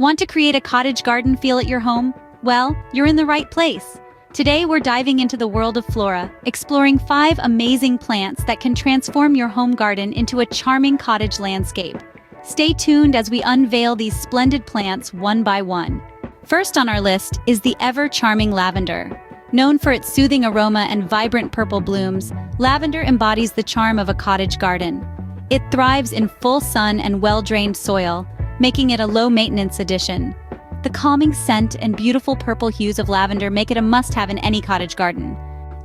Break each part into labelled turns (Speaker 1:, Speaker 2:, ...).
Speaker 1: Want to create a cottage garden feel at your home? Well, you're in the right place. Today we're diving into the world of flora, exploring 5 amazing plants that can transform your home garden into a charming cottage landscape. Stay tuned as we unveil these splendid plants one by one. First on our list is the ever-charming lavender. Known for its soothing aroma and vibrant purple blooms, lavender embodies the charm of a cottage garden. It thrives in full sun and well-drained soil, making it a low-maintenance addition. The calming scent and beautiful purple hues of lavender make it a must-have in any cottage garden.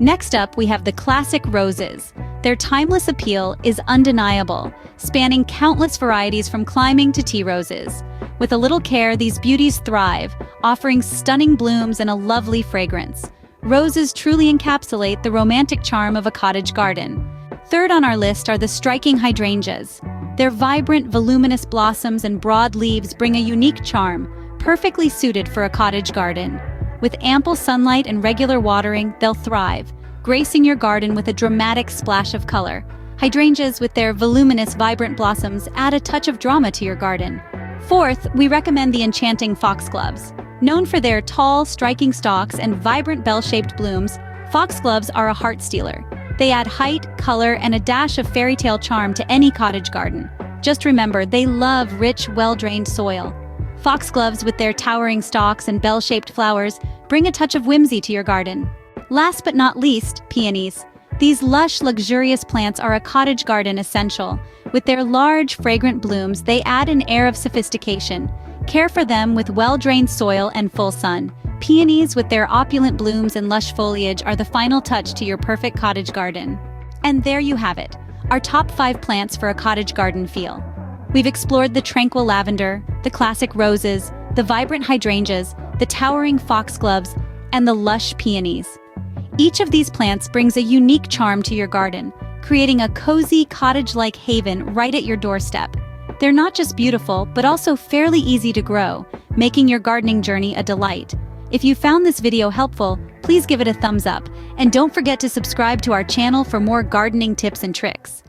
Speaker 1: Next up, we have the classic roses. Their timeless appeal is undeniable, spanning countless varieties from climbing to tea roses. With a little care, these beauties thrive, offering stunning blooms and a lovely fragrance. Roses truly encapsulate the romantic charm of a cottage garden. Third on our list are the striking hydrangeas. Their vibrant, voluminous blossoms and broad leaves bring a unique charm, perfectly suited for a cottage garden. With ample sunlight and regular watering, they'll thrive, gracing your garden with a dramatic splash of color. Hydrangeas, with their voluminous, vibrant blossoms, add a touch of drama to your garden. Fourth, we recommend the enchanting foxgloves. Known for their tall, striking stalks and vibrant bell-shaped blooms, foxgloves are a heart stealer. They add height, color, and a dash of fairy tale charm to any cottage garden. Just remember, they love rich, well-drained soil. Foxgloves, with their towering stalks and bell-shaped flowers, bring a touch of whimsy to your garden. Last but not least, peonies. These lush, luxurious plants are a cottage garden essential. With their large, fragrant blooms, they add an air of sophistication. Care for them with well-drained soil and full sun. Peonies, with their opulent blooms and lush foliage, are the final touch to your perfect cottage garden. And there you have it, our top 5 plants for a cottage garden feel. We've explored the tranquil lavender, the classic roses, the vibrant hydrangeas, the towering foxgloves, and the lush peonies. Each of these plants brings a unique charm to your garden, creating a cozy, cottage-like haven right at your doorstep. They're not just beautiful, but also fairly easy to grow, making your gardening journey a delight. If you found this video helpful, please give it a thumbs up, and don't forget to subscribe to our channel for more gardening tips and tricks.